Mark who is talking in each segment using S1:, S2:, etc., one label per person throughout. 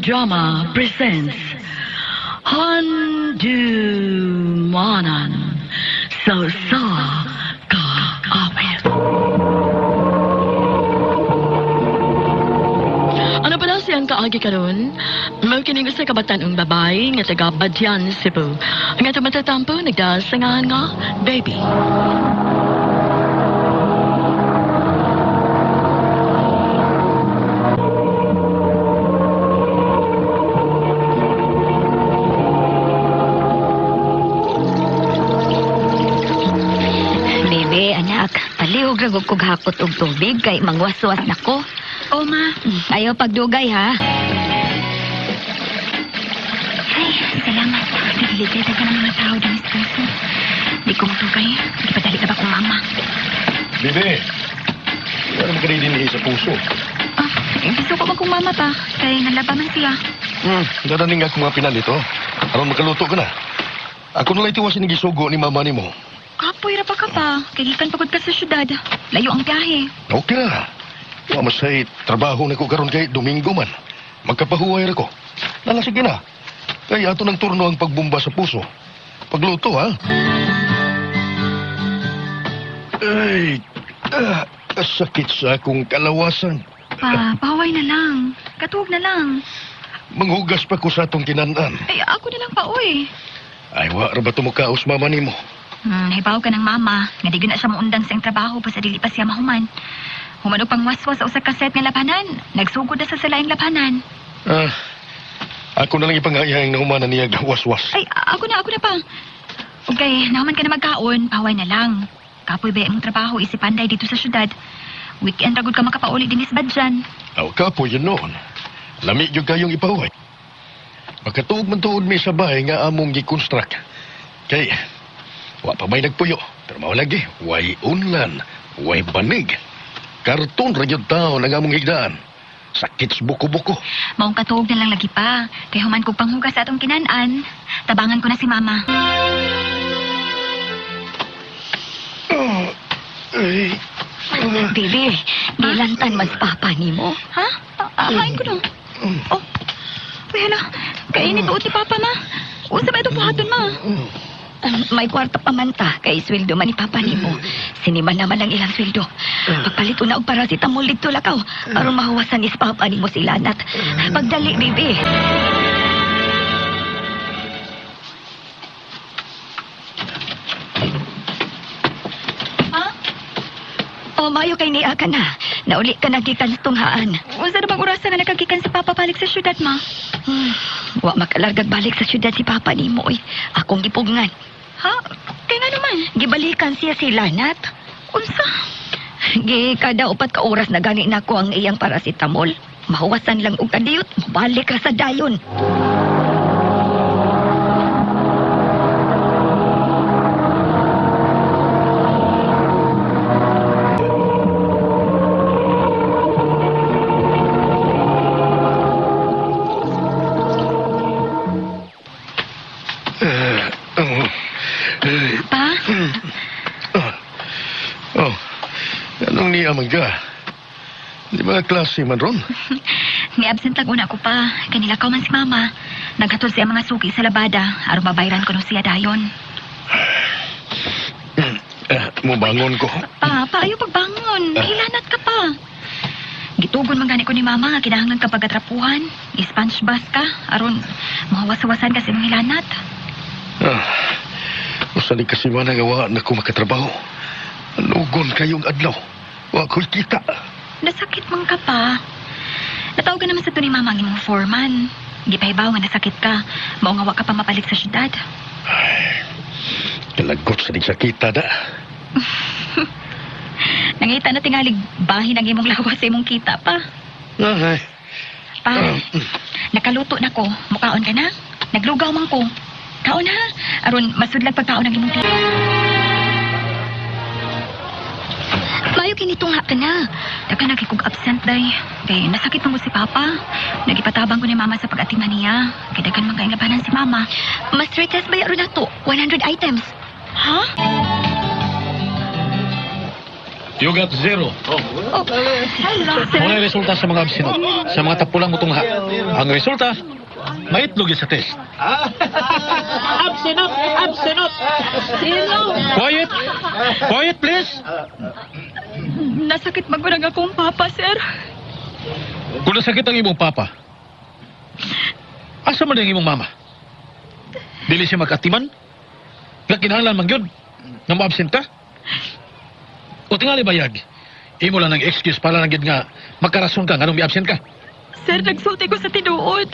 S1: Drama presents Handumanan sa Kaawit. Ano pala siyang kaagi karon? Mao kining usa ka batan-ong babae nga taga Badyan, Cebu. Nga tumatatampo nagdasangahan nga baby.
S2: Palihog lang og hapot og tubig kay mangwaswas nako.
S3: O, ma.
S2: Ayaw pagdugay ha.
S3: Ay, salamat. Nagiligay ka ng mga tao din sa puso. Di ko matugay. Di padali ka ba kong mama?
S4: Bibi, wala naman ka rin din sa puso.
S3: Gusto ko ba kong mama pa? Kaya nalabaman siya.
S4: Dadaning nga kung mga pinan dito. Aron makaluto ka na. Ako na lang itiwasin ng gisugo ni mama ni mo.
S3: Kapoy ra pa ka pa. Kagikan pagod ka sa syudad. Layo ang biyahe.
S4: Okay na. Wa masay trabaho na ko karon kay Domingo man. Magkapahuway ra ko. Nala, sige na. Kaya ato ng turno ang pagbumba sa puso. Pagluto, ha? Ay, sakit sa akong kalawasan.
S3: Pa, pahaway na lang. Katuog na lang.
S4: Manghugas pa ko sa atong kinanan.
S3: Ay, ako na lang pa, uy.
S4: Ay, wa ra ba tumukaos mama nimo?
S3: Nahibaw ka ng mama. Nga di na siya maundang sa trabaho pa sa dili pa siya mahuman. Humanog pang waswas sa usa ka set nga labanan. Nagsugod na sa salayang labanan.
S4: Ako na lang ipangayahing na humana niya waswas.
S3: Ay, ako na pa. Okay, naman ka na magkaon, paway na lang. Kapoy ba ang trabaho, isipanday dito sa syudad. Weekend ragod ka makapauli din isbad dyan.
S4: Aw, kapo yun noon. Lami yung kayong ipaway. Magkatuog man tuod may sabay nga among gikonstruct. Kay, wa pa may nagpuyo. Pero mao lagi, way unlan, way banig. Karton ra gyud taon ang among higdaan. Sakit sa buko-buko.
S3: Maong katuog na lang lagi pa. Kay human kong panghugas sa atong kinaan. Tabangan ko na si mama.
S2: Bibi, nilantan mas papa nimo.
S3: Ha? Hain ko na. Oh. Uy, hala. Kainit uot ni Papa, ma. Unsa ba itong buhaton, ma?
S2: May kwarta pa man ta, kay sweldo man ni papa nimo. Siniman naman ang ilang sweldo. Pagpalit na og paracetamol dito lakaw, aron mahawasan ni papa nimo si Lanat. Pagdali, bibi. O, mayo kay niya ka na. Nauli ka na gikan sa tunghaan.
S3: Unsa na bang orasan nga nakagikan si Papa balik sa syudad, ma?
S2: Wa makalargag balik sa syudad si papa nimo, oy. Akong gipugngan.
S3: Ha? Kaya nga naman.
S2: Gibalikan siya si Lanat.
S3: Unsa?
S2: Kada upat ka oras na gani na ko ang iyang paracetamol. Mahawasan lang og kadiyot, balik ka sa dayon.
S3: Pa?
S4: Anong niyaman ka? Di ba klase man ron?
S3: Ni-absent lang una ko pa. Kanila ka man si Mama. Naghatol siya mga suki sa labada. Aron mabayran ko nung siya dayon.
S4: Mubangon ko.
S3: Pa, ayaw pagbangon. Hilanat ka pa. Gitugon man gani ko ni Mama nga kinahanglan ka pagatrapuhan. I-sponge bath ka. Aron mahawas-hawasan ka sa imong hilanat.
S4: Usa ni kasi man nga na ko makatrabaho. Anugon kayong adlaw. Wa ko'y kita.
S3: Nasakit man ka pa. Natawag ka naman sa to ni Mama ang imong foreman. Gipahibaw nga nasakit ka. Mao nga wa ka pa mapalik sa syudad.
S4: Kalagot sa sakita da.
S3: Nangita na tingalig bahin ang imong lawas sa imong kita pa.
S4: Ay.
S3: Pa, nakaluto na ko. Mukaon ka na? Naglugaw man ko. Kaon ha. Aron masudlag pagkaon ang imong tita.
S2: Mayo kinitungha ka na.
S3: Daga nagikog absent day. Kay nasakit mo si Papa. Nagipatabang ko ni Mama sa pag-atima niya. Kay dagan man kayong labanan si Mama.
S2: Mas retest ba yaro na to? 100 items.
S3: Ha?
S5: You got 0. Muna yung resulta sa mga absinot. Sa mga tapulang mutungha. Ang resulta, maitlog yun sa test.
S6: Absinot! Absinot!
S5: Quiet! Quiet, please!
S3: Nasakit magurang akong papa, sir.
S5: Kung nasakit ang imong papa, asa man ang imong mama? Dili siya magkatiman? Nga kinahanglan man yun? Na ma-absent ka? O tingali bayag? Imo lang ng excuse para lang yun nga magkarason ka nga nung may-absent ka.
S3: Sir, nagsulti ko sa tinuod.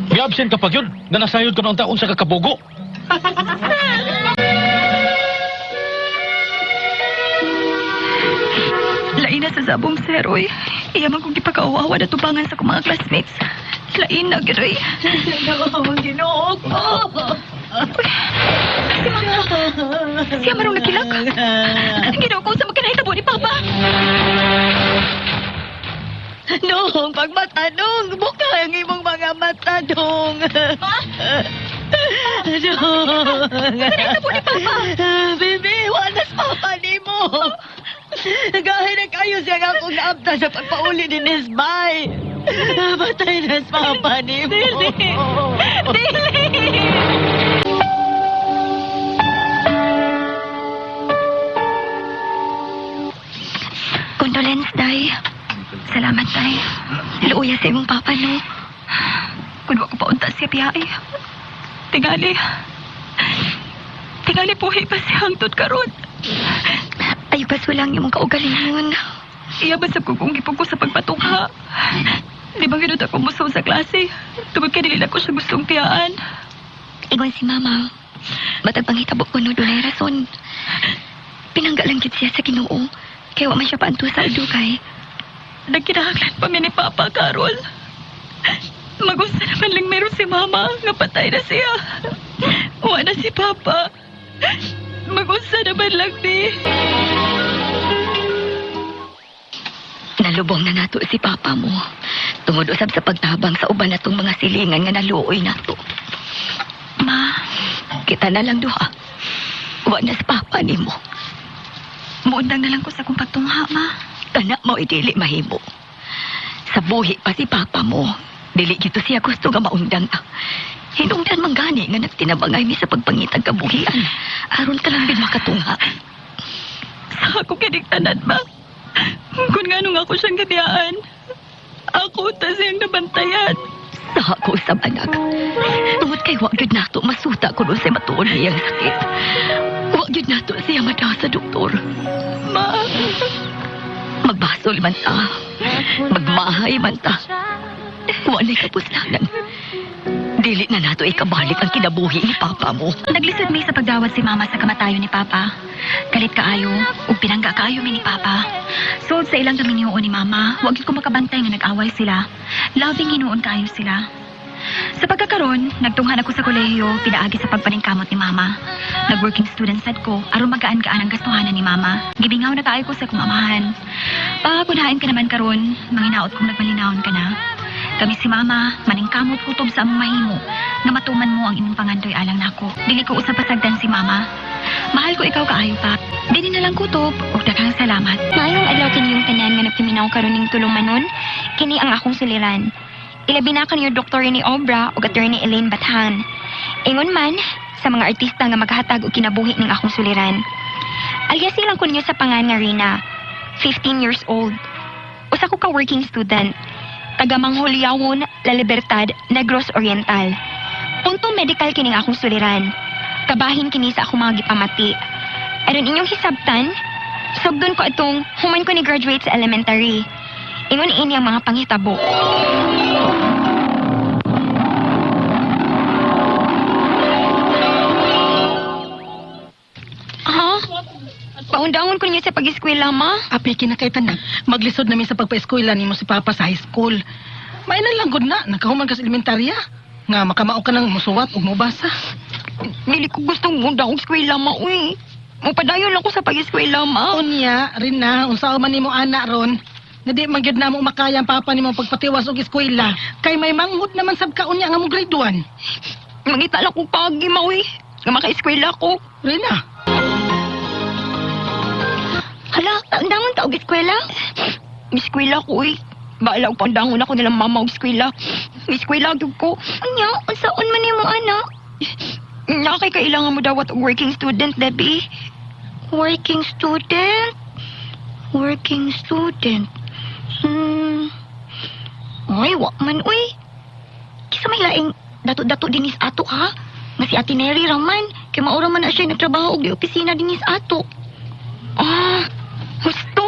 S5: May-absent ka pa yun? Na nasayod ka ng taon sa kakabugo?
S3: Lain na sa sabong, sir, oy. Iya man kong gipakauawa na tubangan sa mga classmates. Lain na, giroy.
S6: Ginoo ko!
S3: Siya marong nakilak. Ginawa ko sa magkanahitabo ni Papa.
S6: Nung, pagmatanong, buka ang imong mga mata, Nung. Nung.
S3: Magkanahitabo ni Papa.
S6: Bibi, wanas papa ni mo. Gahit na kayo siya nga akong naabta sa pagpauli ni Nesbay. Patay na sa papa ni mo.
S2: Condolence, Day. Salamat, Day. Luuya sa imong papa, no?
S3: Kung ko paunta siya piyay. Tingali. Tingali puhi pa siya hangtod karon.
S2: Ayaw pa sulang imong kaugalingon.
S3: Iya ba sa kung gipog ko sa pagpatungha? Di ba ginod ako muso sa klase? Tungod ka dili na ko siya gustong tiyaan.
S2: Ingon si Mama. Matag panghitabo ko no dunay rason. Pinanggalang gid siya sa Ginoo. Kaya wa man siya paanto sa adukay.
S3: Nagkinahanglan pa mi ni Papa, Carol. Magusta naman lang meron si Mama nga patay na siya. Wa na si Papa. Magusta naman lang ni.
S2: Nalubong na nato si Papa mo. Tungod usab sa pagtabang sa uban natong mga silingan nga naluoy nato. Ma, kita na lang duha. Wa na si Papa nimo.
S3: Muundang na lang ko sa kong pagtungha, Ma.
S2: Kana mo idili mahimo. Sa buhi pa si Papa mo. Dili gito siya gusto nga maundang ka. Hinungdan man gani nga nagtinabangay mi sa pagpangitag kabuhian. Aron ka lang din makatungha.
S3: Sa ako kiniktanan, Ma. Kung nga nung ako siyang gabiyaan, ako ta siyang nabantayan.
S2: Sa ako sa anak. Tungod kay wag yun nato masuta kung sa matuon niyang sakit. Wag yun nato siya madaw sa doktor.
S3: Ma,
S2: Magbasol man ta. Magmahay man ta. Walay kapuslanan. Dili na nato ikabalik ang kinabuhi ni Papa mo.
S3: naglisod mi sa pagdawat si Mama sa kamatayon ni Papa. Galit kaayo, ug pinangga kaayo mi ni Papa. Sod sa ilang kami ni Mama, wag ko makabantay nga nag-away sila. Loving hinuon kaayo sila. Sa pagkakaroon, nagtunghan ako sa kolehiyo, pinaagi sa pagpaningkamot ni Mama. Nag-working student sad ko, aron magaan-gaan ang gastuhanan ni Mama. Gibingaw na kaayo ko sa kumamahan. Pagkunain ka naman karon, manginaot kong nagmalinawon ka na. Kami si Mama, maningkamot kutob sa among mahimo, nga matuman mo ang imong pangandoy alang nako. Dili ko usap pasagdan si Mama. Mahal ko ikaw kaayo pa. Dili na lang kutob, ug daghang salamat.
S7: Maayong adlaw kini yung tanan nga nagpaminaw karon ning tulong manon. Kini ang akong suliran. Ilabi na kanyo Dr. ni Obra ug Attorney Elaine Bathan. Ingon man sa mga artista nga maghatag og kinabuhi ning akong suliran. Alias silang ko ninyo sa pangan nga Rina, 15 years old. Usa ko ka working student. Taga Manghulyawon, La Libertad, Negros Oriental. Punto medical kining akong suliran. Kabahin kini sa akong mga gipamati. Aron inyong hisabtan, sugdon ko atong human ko ni graduate sa elementary. Ingon ini ang mga panghitabo. Ha? Paundangon ko niyo sa pag-eskwela, Ma?
S6: Api kinakaitan na. Maglisod namin sa pagpa-eskwela nimo si Papa sa high school. May na lang gud na, nakahuman ka sa elementarya. Nga makamao ka ng musuwat ug mubasa.
S7: Dili ko gustong munda og eskwela, Ma, uy. Mupadayon lang ko sa pag-eskwela, Ma.
S6: Unya, rin na, unsa man nimo ana ron. Na di man gyud namo makaya ang papa nimo pagpatiwas og eskwela. Kay may manghud naman sab ka unya nga mo grade 1.
S7: Mangita lang kong pagi, Ma, uy. Nga maka-eskwela ko.
S6: Rina.
S2: Hala, taon-dangon ta og eskwela?
S7: Eskwela ko eh. Baalaw pandangon ako nilang mama og eskwela. Eskwela gyud ko.
S2: Anya, unsaon man nimo anak?
S7: Nakay kailangan mo dawat og working student, Debbie.
S2: Working student? Working student? Ay, wa man, uy. Kisa may laing dato-dato dinis ato, ha? Nga si Ate Neri raman. Kaya maura man na siya nagtrabaho og di opisina dinis ato.
S7: Gusto.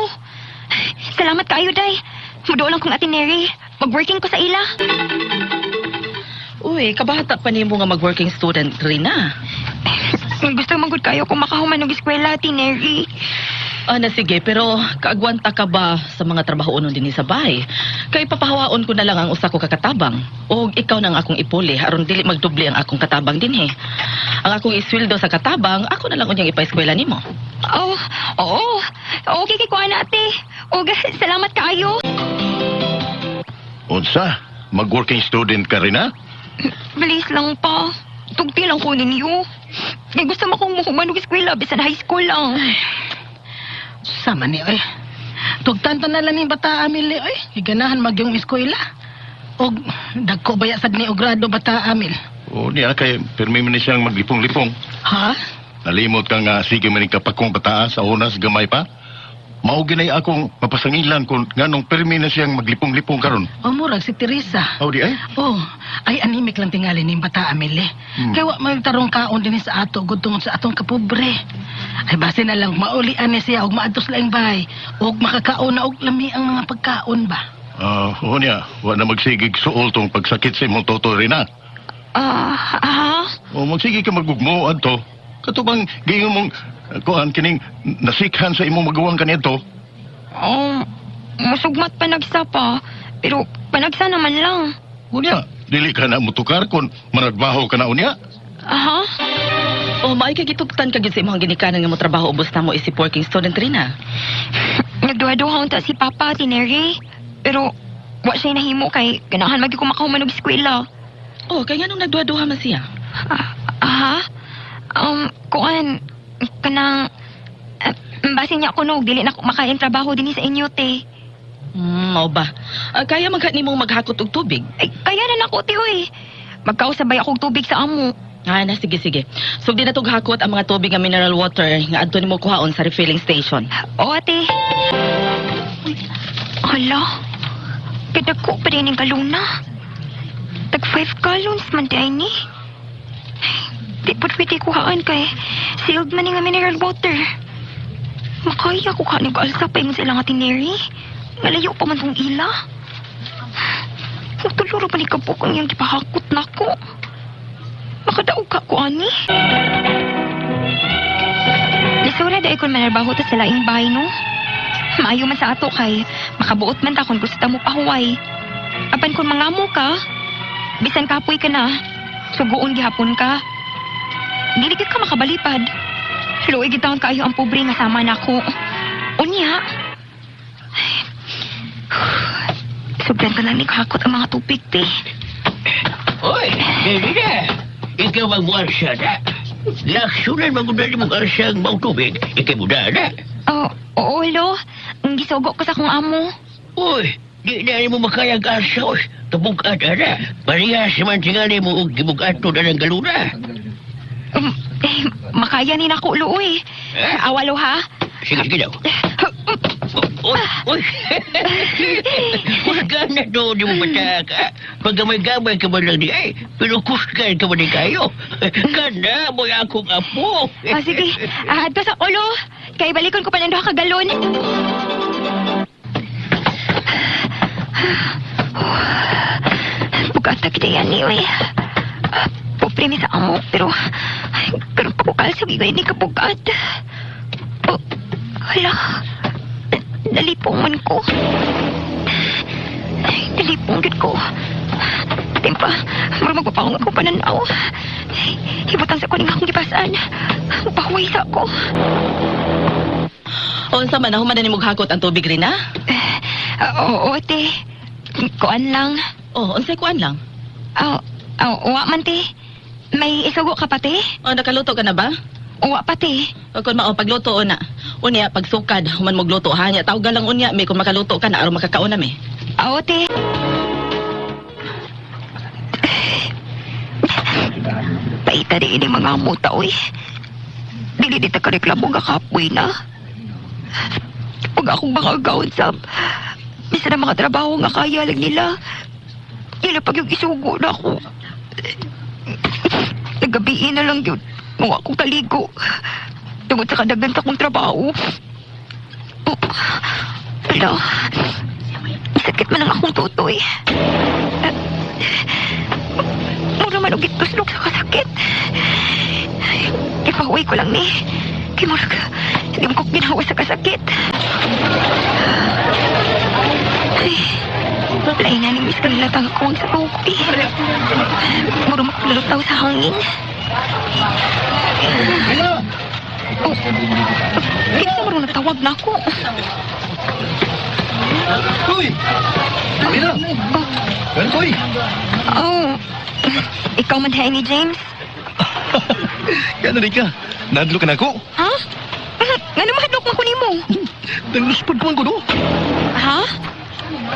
S7: Salamat kaayo, Day. Mudo lang kong atineri. Mag-working ko sa ila.
S6: Uy, kabata pa nimo nga mag-working student rin na.
S7: Gusto magod kayo kung makahuman ng eskwela, atineri.
S6: Na sige, pero kaagwanta ka ba sa mga trabaho nun din sa bahay? Kay papahawaon ko na lang ang usa ko kakatabang. O ikaw nang akong ipuli, aron dili magdubli ang akong katabang din he. Ang akong isweldo sa katabang, ako na lang unyang ipa-eskwela nimo.
S7: Oh, oo. Okay, kay kuha na, ate. Salamat kaayo.
S4: Unsa? Mag-working student ka rin, ha?
S7: Bilis lang pa. Tugti lang ko ninyo. Gusto mo kong mahuman ng eskwela, bisan high school lang.
S8: Sama ni, oy. Tugtanto na lang ni bata amil, oy. Iganahan magyong eskwela. Og, dagko baya sad ni og grado bata amil.
S4: O niya, kay permi man ni siyang maglipong-lipong.
S8: Ha?
S4: Nalimot ka nga, sige man kapakong bataan sa unas, gamay pa. Mauginay akong mapasangilan kung nganong permi na siyang maglipong-lipong karon.
S8: O murag si Teresa.
S4: Aw di ay?
S8: Oh, ay animik lang tingali ni bata amil, eh. Kaya wa may tarong kaon din sa ato, gudtong sa atong kapobre. Ay base na lang maulian ni siya og maadtos laing bahay og makakaon na og lami ang mga pagkaon ba.
S4: Oo niya, wa na magsigig suol tong pagsakit sa imong toto rin, ha? O magsige ka magugmo adto. Katubang giyon mong kuan kining nasikhan sa imong magawang kanito.
S7: Masugmat panagsa pa. Pero panagsa naman lang.
S4: Unya, dili ka na mutukar kung managbaho ka na unya.
S6: O maay kay gitugtan ka gyud sa imong ginikanan nga mo trabaho ubos na mo isip working student rin na.
S7: Nagduha-duha ta si Papa, tineri. Pero wa siya nahimo kay ganahan magi ko makahuman og eskwela.
S6: O kay nganong nagduha-duha man siya?
S7: Kuan, kanang, base niya ako no, dili na ako makain trabaho din sa inyo, te.
S6: Mao ba? Kaya nimo maghakot og tubig?
S7: Ay, kaya na nako, te, hoy. Magkausabay akong tubig sa amo.
S6: Sige. Sugdi na tog hakot ang mga tubig nga mineral water nga adto nimo kuhaon sa refilling station.
S7: O, ate. Hala, kadako pa rin ang galuna. Tag 5 gallons man din ni. Di po pwede kuhaan kay sealed man nga mineral water. Makaya ko ka nag-alsa pa yung sila nga tineri. Ngalayo pa man tong ila. Magtuluro pa ni kapukang yung gipahakot na ko. Makadaog ka ko, ani. Lisura da ikon manarbaho ta sa laing bahay, no? Maayo man sa ato kay makabuot man ta kung gusto ta mo pahuway. Apan kung mangamo ka, bisan kapoy ka na, suguon gihapon ka. Dili ka makabalipad. Luoy gitawon kaayo ang pobre nga sama nako. Unya. Sobrang tanan ni kakot ang mga tubig, te.
S9: Oy, hindi na. Ikaw magwarsya na. Laksunan magunan mo arsya ang mga tubig. Ikaw mo na.
S7: Oo, lo. Ang gisugo ko sa kong amo.
S9: Uy, di na mo makayang arsya. Oy, tabugad na. Parehas naman tingali mo og gibugat to na ng galuna.
S7: Makaya ni nako, lo, eh. Awalo, ha?
S9: Sige daw. Uy. Huwag ka na doon yung bata ka. Paggamay-gamay ka man lang di ay, pero kuskan ka man di kayo. Kana mo akong apo.
S7: Sige. Adto sa ulo. Kay balikon ko pa ng duha ka galon. Bugata kita yan ni, uy. Pobre mi sa amo, pero pagkukal sa bigay ni kabugat. Hala. Nalipong man ko. Nalipong gid ko. Timpa, mura magpapahong ako pananaw. Hibutang sa kuning akong gipasan. Pahuway sa ako.
S6: Unsa man human na nimo hakot ang tubig rin na?
S7: Oo, te. Kuan lang.
S6: Unsay kuan lang?
S7: Wa man, te. May isugo ka pa, te?
S6: Nakaluto ka na ba?
S7: Wa pa, te.
S6: Kung mao pagluto na. Unya pagsukad, human mo gluto hanya tawag lang unya may kung makaluto ka na aron makakaon na mi.
S2: Aw, te. Paita rin ini mga muta, oy. Dili dita ka reklamo nga kapoy na. Huwag akong makagawin sa... Bisa na mga trabaho nga kaya lang nila. Nila pag yung isugo na ako. Nagabiin na lang yun. Mga akong kaligo. Tungod sa kadagan sa akong trabaho. Oh, wala. Sakit man ang akong tutoy. Mura man og ituslok sa kasakit. Ipahuwi ko lang ni. Kay mura ka. Hindi mo ko ginawa sa kasakit. Ay, lain na ni Miss kanila tangkong sa tukoy. Mura makulutaw sa hangin. Oh, kinsa mo natawag na ako.
S4: Uy! Alina! Uy!
S2: Oh, ikaw man ni James?
S4: Yan na ka. Nadlo ka na ako.
S2: Ha? Nga naman hadlok mo ko ni mo.
S4: Nagluspad ko man ko do.
S2: Ha?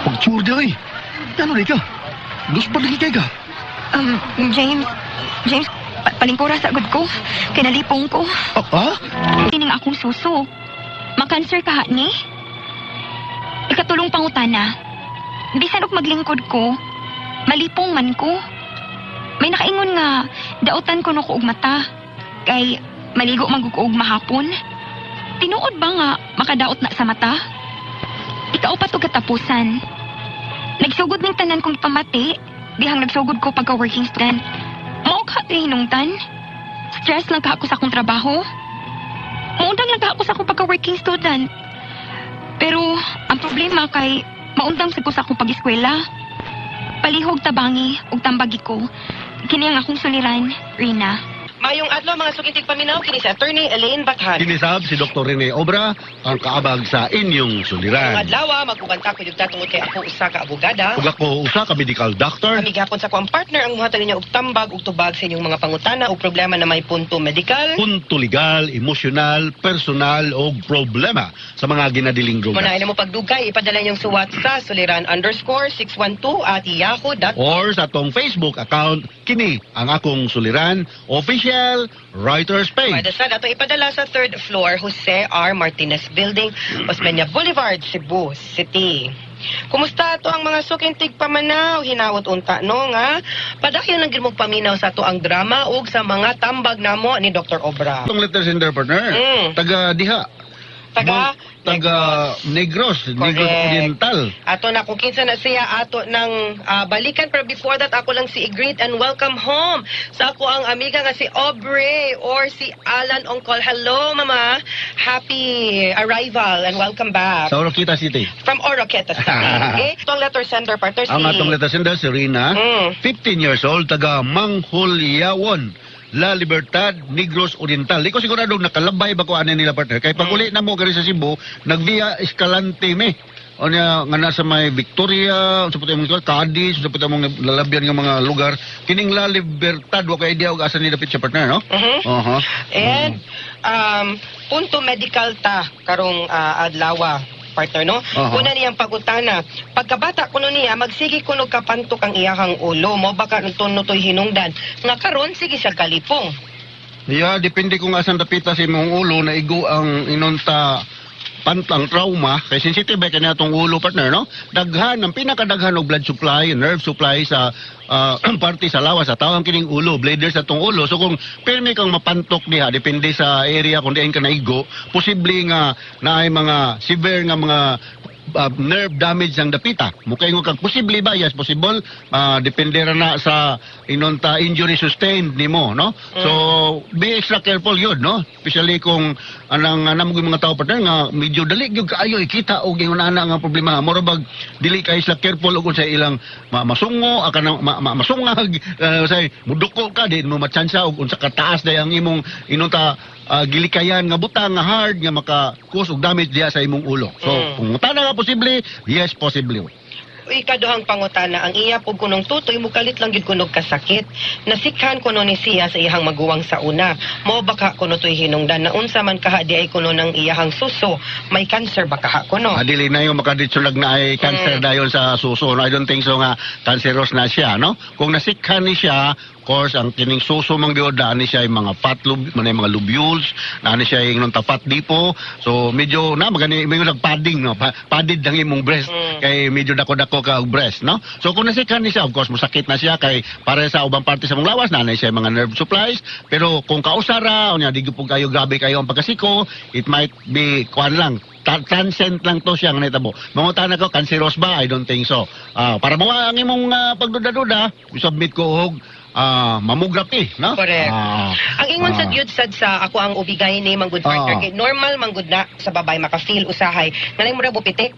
S4: Pagtsur di ay. Yan na ka. Luspad lagi kay ka.
S2: James, palingkura sa agad ko. Kinalipong ko.
S4: Ha?
S3: Tining akong suso. Makanser ka ni? Ikatulong pangutana. Bisan og maglingkod ko, malipong man ko. May nakaingon nga, daotan ko no ko og mata. Kay maligo man ko og mahapon. Tinuod ba nga makadaot na sa mata? Ikaupat og katapusan. Nagsugod ning tanan kong pamati, dihang nagsugod ko pagka-working student. Mao ka hinungtan. Stress lang ka ako sa akong trabaho. Maundang lang ka ako sa akong pagka-working student. Pero ang problema kay maundang sa ko sa akong pag-eskwela. Palihog tabangi ug tambagi ko. Kini ang akong suliran, Rina.
S10: Mayong adlaw mga sukitig paminaw kini si Attorney Elaine Bathan.
S11: Kinisab si Dr. Rene Obra ang kaabag sa inyong suliran.
S10: Ang adlaw magkukanta ko yugta tungod kay ako usa ka abogada.
S11: Ug ako usa ka medical doctor.
S10: Kami gihapon sa ko ang partner ang muhatag ninyo og tambag ug tubag sa inyong mga pangutana ug problema na may punto medikal.
S11: Punto legal, emosyonal, personal o problema sa mga ginadiling
S10: Kung
S11: droga.
S10: naay mo pagdugay, ipadala niyong suwat sa suliran_612
S11: Or sa atong Facebook account, kini ang akong suliran, official writer's page.
S10: Pwede sa dato ipadala sa 3rd floor Jose R. Martinez Building, Osmeña Boulevard, Cebu City. Kumusta to ang mga sukintig pamanaw? Hinawot unta no nga. Padayon lang gid mo paminaw sa to ang drama ug sa mga tambag namo ni Dr. Obra.
S11: Itong letter sender partner, taga diha.
S10: Taga
S11: Negros
S10: Correct.
S11: Oriental.
S10: Ato na kung kinsa na siya ato ng balikan, pero before that ako lang si i-greet and welcome home sa ako ang amiga nga si Aubrey or si Alan Ongkol. Hello mama, happy arrival and welcome back
S11: Sa Oroquita City.
S10: from Oroqueta City. Okay? Itong letter sender partner si
S11: Ang atong letter sender si Rina, 15 years old, taga Manghulyawan, La Libertad, Negros Oriental. Di ko sigurado nakalabay ba ko ano nila partner. Kaya pag uli na mo gari sa Cebu, nag-via Escalante me. O niya, nga nasa may Victoria, sa puti mong Cadiz, sa puti mong lalabyan ng mga lugar. Kining La Libertad, waka idea o asa ni dapit siya partner, no?
S10: And punto medical ta karong adlawa partner no. Una niyang pagutana. Pagkabata kuno niya magsigi kuno kapantok ang iyahang ulo mo baka nutoy hinungdan. Nga karon sige siya kalipong.
S11: Yeah, depende kung asan dapita sa imong ulo na igo ang inunta pantang trauma kay sensitive kay natong ulo partner no. Daghan ang pinakadaghan og blood supply, nerve supply sa parte sa lawas sa tawang kining ulo, bladder sa tong ulo. So kung pirmi kang mapantok diha depende sa area kung diin ka naigo, posible nga naay mga severe nga mga nerve damage ang dapita. Mukha yung kag posible ba? Yes, possible. Depende ra na sa inunta injury sustained nimo, no? So, be extra careful yun, no? Especially kung anang mga tao partner nga medyo dali gyud kaayo ikita og yung ana nga problema. Mura bag dili kay sila careful og sa ilang masungo aka masungag say muduko ka din mo matsansa og unsa ka taas day ang imong inunta gilikayan nga butang nga hard nga maka-cause og damage diya sa imong ulo. So, kung tana nga posible, yes, possible.
S10: ikaduhang pangutana, ang iya po kunong tutoy, mukalit lang gid kunog kasakit. Nasikhan kuno ni siya sa iyang maguwang sa una. Mao baka kuno to'y hinungdan na unsa man kaha di ay kuno ng iyahang suso. May cancer baka ha kuno.
S11: Adili na yung makaditsulag na ay cancer dayon sa suso. No? I don't think so nga cancerous na siya, no? Kung nasikhan ni siya, of course, ang kining suso mang gyoda ni siya yung mga mga lobules, na ni siya yung tapat dipo. So medyo na magani may nagpadding, no? Padded ang imong breast kay medyo dako-dako ka og breast, no? So kung nasikhan ni siya, of course, musakit na siya kay para sa ubang parte sa mong lawas na siya yung mga nerve supplies. Pero kung kausara, unya di po kayo grabe kayo ang pagkasiko, it might be kuan lang transient lang to siya nga nitabo. Mangutan ako, cancerous ba? I don't think so. Para mawa ang imong pagduda-duda, submit ko og mammography, no?
S10: Correct. Ang ingon sa gyud sad sa ako ang ubigay ni manggod partner kay normal manggod na sa babay maka-feel usahay nganay mo ra bupitik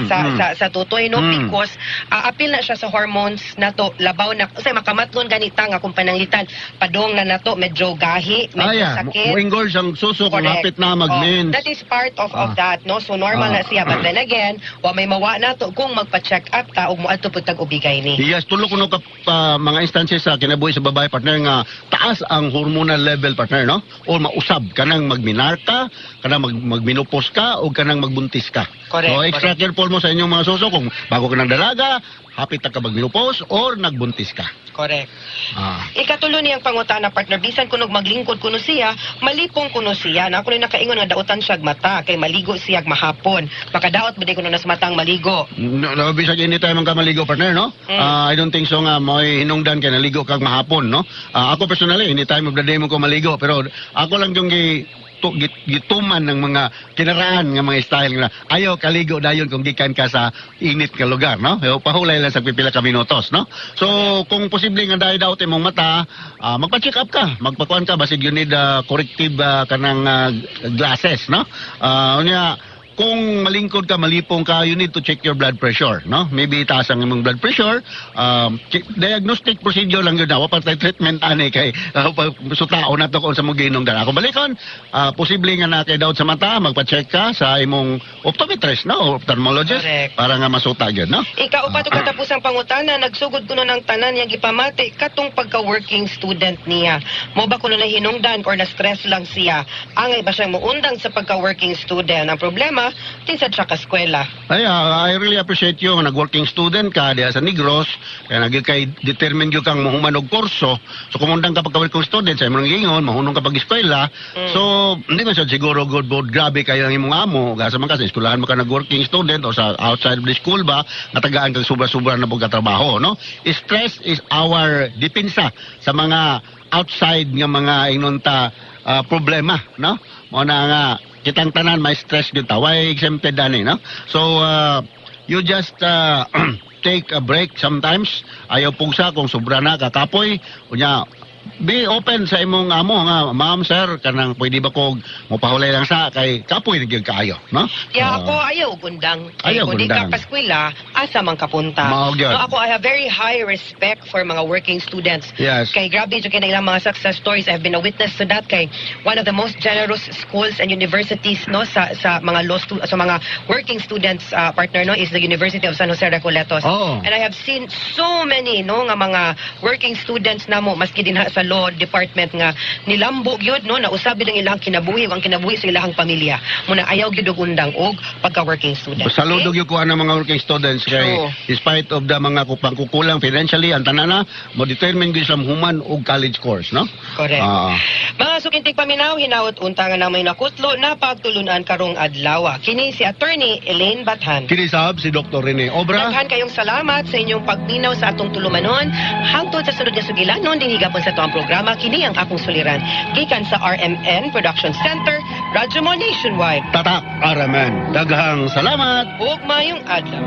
S10: sa tutoy no because apil na siya sa hormones nato labaw na usay makamatgon ganita nga kung pananglitan padong na nato medyo gahi medyo sakit.
S11: Mo-engorge ang suso kung hapit na mag-mens.
S10: That is part of that no so normal na siya but then again wa may mawa nato kung magpa-check up ta ug moadto pud tag ubigay ni.
S11: Yes, tulo kuno ka mga instances sa kinabuhi sa babae partner nga taas ang hormonal level partner, no? O mausab kanang magminarka, kanang magminopos ka o kanang magbuntis ka.
S10: Correct,
S11: so extra careful mo sa inyong mga suso kung bago ka nang dalaga, hapit ka magminopos or nagbuntis ka.
S10: Correct. Ikatulo niyang pangutana partner bisan kunog maglingkod kuno siya, malipong kuno siya. Na ako nakaingon nga daotan siya mata kay maligo siya mahapon. Makadaot budi kuno nas matang maligo.
S11: No, bisag anytime ang ka maligo partner, no? I don't think so nga may hinungdan kay naligo kag mahapon, no? Ako personally, anytime of the day mo ko maligo, pero ako lang yung gituman ng mga kinaraan ng mga style nga ayaw kaligo dayon kung gikan ka sa init nga lugar, no? Pahulay lang sa pipila ka minutos, no? So kung posible nga dahil daw imong mata, magpa-check up ka, magpakuan ka basig you need corrective kanang glasses, no? Unya kung malingkod ka, malipong ka, you need to check your blood pressure, no? Maybe taas ang imong blood pressure. Diagnostic procedure lang yun na. Wapat tayo treatment ani kay sutao na to kung sa mong ginong dala. Kung balikon, posible nga na kay daw sa mata, magpa-check ka sa imong optometrist, no? Ophthalmologist.
S10: Correct.
S11: Para nga masuta yun, no?
S10: Ikaupat o katapusang pangutana, nagsugod kuno ng tanan niyang gipamati katong pagka-working student niya. Mo ba kuno na hinungdan or na-stress lang siya? Angay ba siyang muundang sa pagka-working student? Ang problema, tinsad siya ka-eskwela.
S11: I really appreciate you nga nag-working student ka diya sa Negros kaya kay determine gyud kang mahuman og kurso. So kumundang ka pagka-working student sa imong gingon, mahunong ka pag-eskwela. So hindi man siya siguro good grabe kayo ang imong amo. Gasa man ka sa eskwelahan mo ka nag-working student o sa outside of the school ba, natagaan kang sobra-sobra na pagkatrabaho, no? Stress is our depensa sa mga outside nga mga inunta problema, no? Mo na nga kitang tanan may stress gyud ta. Why exempted ani, no? So you just take a break sometimes. Ayaw pugsa kung sobra na kakapoy. Unya be open sa imong amo nga, ma'am, sir, kanang pwede ba ko mopahulay lang sa kay kapoy gyud kaayo, no?
S10: Ako ayaw gundang.
S11: Ayaw
S10: Kung di ka
S11: gundang.
S10: paskwela, asa man kapunta.
S11: Mao gyud.
S10: No, ako I have very high respect for mga working students.
S11: Yes.
S10: Kay grabe jud kay ilang mga success stories. I've been a witness to that kay one of the most generous schools and universities no sa mga sa mga working students partner no is the University of San Jose Recoletos.
S11: Oh.
S10: And I have seen so many no nga mga working students namo maski dinha sa law department nga nilambo gyud no na usabi ng ilang kinabuhi ang kinabuhi sa ilang pamilya. Muna ayaw gyud og undang og pagka-working student.
S11: Saludo gyud ko ang mga working students kay
S10: True.
S11: despite of the mga pangkukulang financially ang tanana mo determine gyud sa human og college course, no?
S10: Correct.
S11: Ah.
S10: Mga sukintig paminaw, hinawot unta nga na may nakutlo na pagtulunan karong adlaw. Kini si Attorney Elaine Bathan.
S11: Kinisab si Dr. Rene Obra.
S10: Daghan kayong salamat sa inyong pagminaw sa atong tulumanon. Hangtod sa sunod nga sugilanon din higapon sa tuwang programa kini ang akong suliran. Gikan sa RMN Production Center, Radyo Mo Nationwide.
S11: Tatak Araman. Daghang salamat.
S10: Ug mayong adlaw.